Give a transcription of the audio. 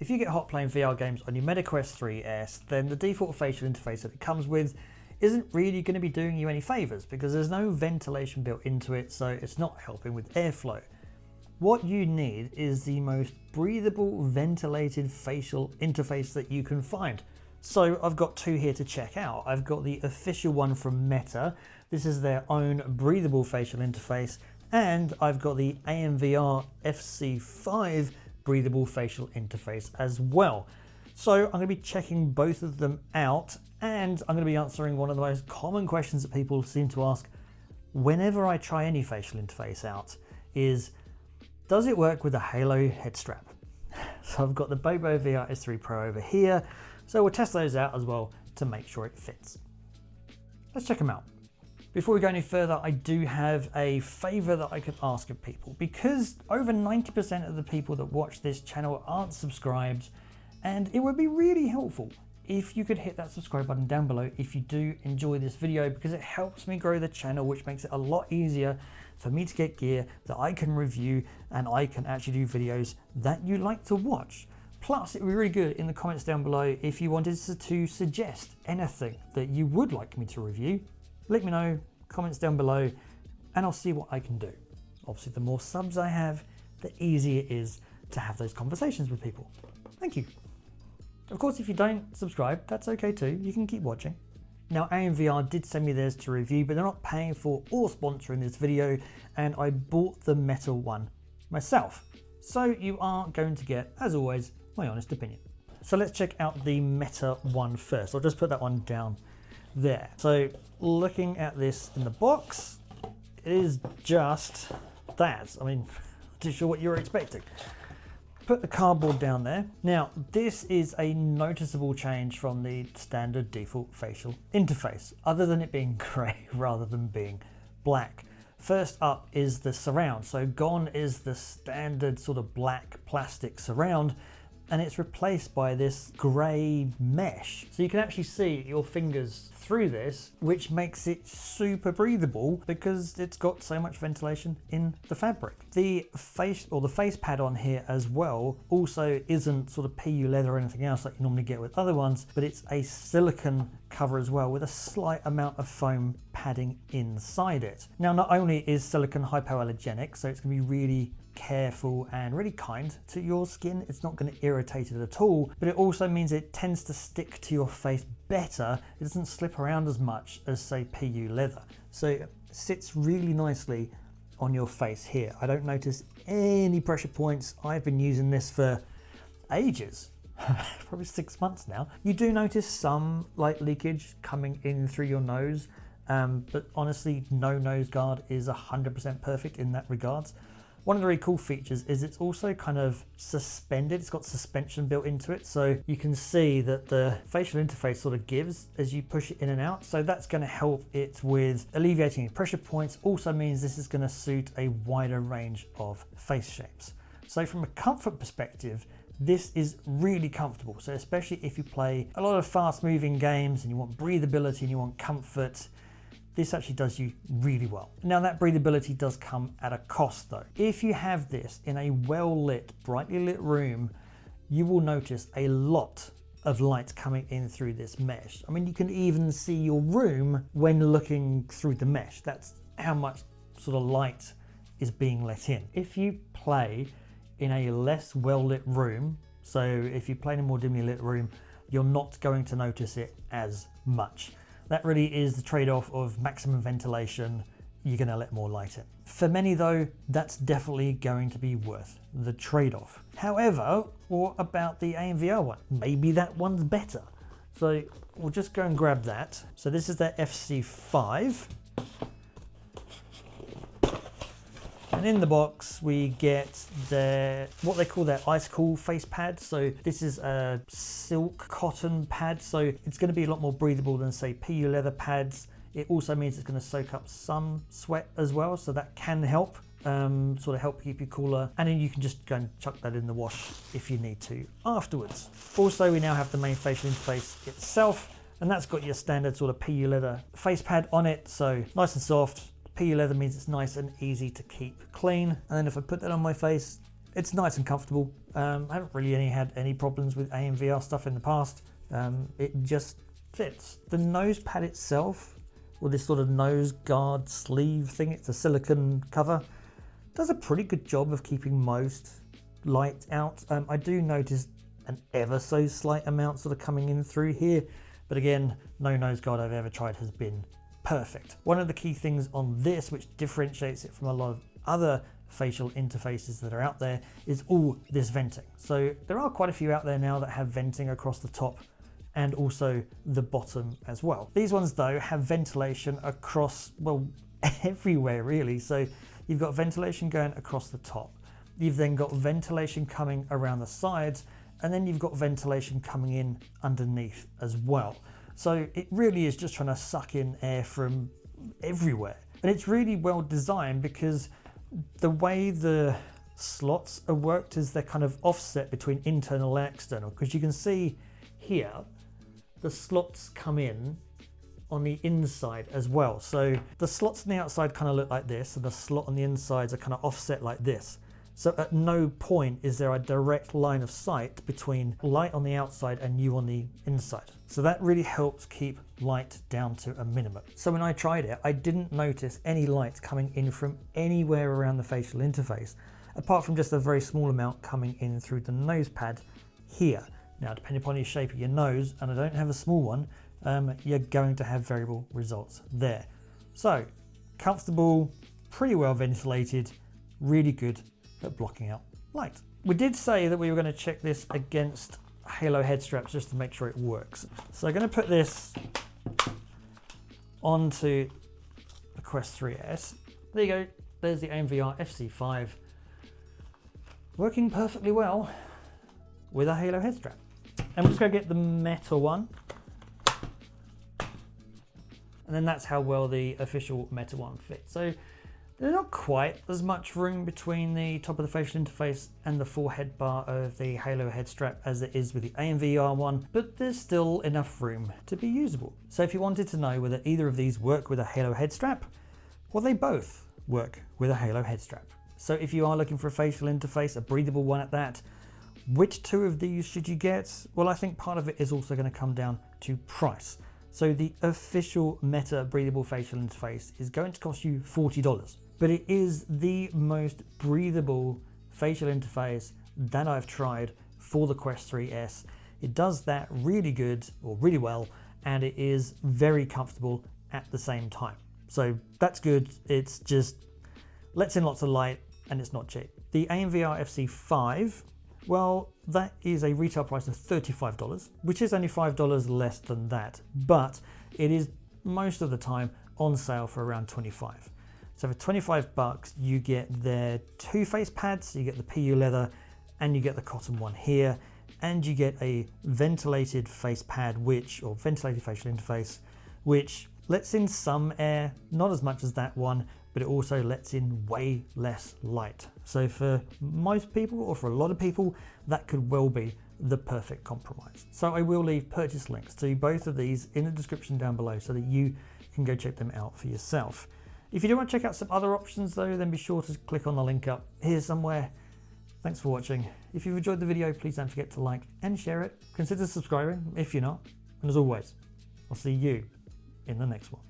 If you get hot playing VR games on your Meta Quest 3S, then the default facial interface that it comes with isn't really going to be doing you any favors because there's no ventilation built into it, so it's not helping with airflow. What you need is the most breathable, ventilated facial interface that you can find. So I've got two here to check out. I've got the official one from Meta. This is their own breathable facial interface, and I've got the AMVR FC5 breathable facial interface as well. So I'm going to be checking both of them out, and I'm going to be answering one of the most common questions that people seem to ask whenever I try any facial interface out is, does it work with the Halo HeadStrap? So I've got the Bobo VR S3 Pro over here, so we'll test those out as well to make sure it fits. Let's check them out. Before we go any further, I do have a favor that I could ask of people, because over 90% of the people that watch this channel aren't subscribed, and it would be really helpful if you could hit that subscribe button down below if you do enjoy this video, because it helps me grow the channel, which makes it a lot easier for me to get gear that I can review and I can actually do videos that you like to watch. Plus, it would be really good in the comments down below if you wanted to suggest anything that you would like me to review. Let me know, comments down below, and I'll see what I can do. Obviously, the more subs I have, the easier it is to have those conversations with people. Thank you. Of course, if you don't subscribe, that's okay too. You can keep watching. Now, AMVR did send me theirs to review, but they're not paying for or sponsoring this video, and I bought the Meta one myself. So you are going to get, as always, my honest opinion. So let's check out the Meta one first. I'll just put that one down there. So looking at this in the box, it is just that. I mean, not too sure what you were expecting. Put the cardboard down there. Now, this is a noticeable change from the standard default facial interface, other than it being grey rather than being black. First up is the surround. So gone is the standard sort of black plastic surround, and it's replaced by this grey mesh. So you can actually see your fingers through this, which makes it super breathable because it's got so much ventilation in the fabric. The face pad on here as well also isn't sort of PU leather or anything else like you normally get with other ones, but it's a silicone cover as well with a slight amount of foam padding inside it. Now, not only is silicone hypoallergenic, so it's going to be really careful and really kind to your skin, it's not going to irritate it at all, but it also means it tends to stick to your face better. It doesn't slip around as much as, say, PU leather. So it sits really nicely on your face here. I don't notice any pressure points. I've been using this for ages, probably 6 months now. You do notice some light leakage coming in through your nose, but honestly, no nose guard is 100% perfect in that regards. One of the really cool features is it's also kind of suspended. It's got suspension built into it, so you can see that the facial interface sort of gives as you push it in and out. So that's going to help it with alleviating pressure points. Also means this is going to suit a wider range of face shapes. So from a comfort perspective, this is really comfortable. So especially if you play a lot of fast moving games and you want breathability and you want comfort, this actually does you really well. Now, that breathability does come at a cost though. If you have this in a well-lit, brightly lit room, you will notice a lot of light coming in through this mesh. I mean, you can even see your room when looking through the mesh. That's how much sort of light is being let in. If you play in a less well-lit room, so if you play in a more dimly lit room, you're not going to notice it as much. That really is the trade-off of maximum ventilation. You're going to let more light in. For many though, that's definitely going to be worth the trade-off. However, what about the AMVR one? Maybe that one's better. So we'll just go and grab that. So this is their FC5. And in the box, we get what they call their ice cool face pad. So this is a silk cotton pad. So it's going to be a lot more breathable than, say, PU leather pads. It also means it's going to soak up some sweat as well. So that can help, sort of help keep you cooler. And then you can just go and chuck that in the wash if you need to afterwards. Also, we now have the main facial interface itself, and that's got your standard sort of PU leather face pad on it. So nice and soft. PU leather means it's nice and easy to keep clean. And then if I put that on my face, It's nice and comfortable. I haven't really had any problems with AMVR stuff in the past. It just fits. The nose pad itself, or this sort of nose guard sleeve thing, it's a silicone cover, does a pretty good job of keeping most light out. I do notice an ever so slight amount sort of coming in through here, but again, no nose guard I've ever tried has been perfect. One of the key things on this which differentiates it from a lot of other facial interfaces that are out there is all this venting. So there are quite a few out there now that have venting across the top and also the bottom as well. These ones though have ventilation across, well, everywhere really. So you've got ventilation going across the top. You've then got ventilation coming around the sides, and then you've got ventilation coming in underneath as well. So it really is just trying to suck in air from everywhere. And it's really well designed because the way the slots are worked is they're kind of offset between internal and external, because you can see here the slots come in on the inside as well. So the slots on the outside kind of look like this, and the slot on the insides are kind of offset like this. So at no point is there a direct line of sight between light on the outside and you on the inside. So that really helps keep light down to a minimum. So when I tried it, I didn't notice any light coming in from anywhere around the facial interface, apart from just a very small amount coming in through the nose pad here. Now, depending upon your shape of your nose, and I don't have a small one, you're going to have variable results there. So comfortable, pretty well ventilated, really good at blocking out light. We did say that we were going to check this against Halo HeadStraps just to make sure it works. So I'm going to put this onto the Quest 3S. There you go, there's the AMVR FC5 working perfectly well with a Halo head strap. And we're just going to get the metal one, and then that's how well the official metal one fits. So there's not quite as much room between the top of the facial interface and the forehead bar of the Halo head strap as there is with the AMVR one, but there's still enough room to be usable. So if you wanted to know whether either of these work with a Halo head strap, well, they both work with a Halo head strap. So if you are looking for a facial interface, a breathable one at that, which two of these should you get? Well, I think part of it is also going to come down to price. So the official Meta breathable facial interface is going to cost you $40. But it is the most breathable facial interface that I've tried for the Quest 3S. It does that really good, or really well, and it is very comfortable at the same time. So that's good. It's just lets in lots of light, and it's not cheap. The AMVR FC5, well, that is a retail price of $35, which is only $5 less than that, but it is most of the time on sale for around $25. So for $25, you get their two face pads, you get the PU leather, and you get the cotton one here, and you get a ventilated face pad, or ventilated facial interface, which lets in some air, not as much as that one, but it also lets in way less light. So for most people, or for a lot of people, that could well be the perfect compromise. So I will leave purchase links to both of these in the description down below so that you can go check them out for yourself. If you do want to check out some other options though, then be sure to click on the link up here somewhere. Thanks for watching. If you've enjoyed the video, please don't forget to like and share it. Consider subscribing if you're not. And as always, I'll see you in the next one.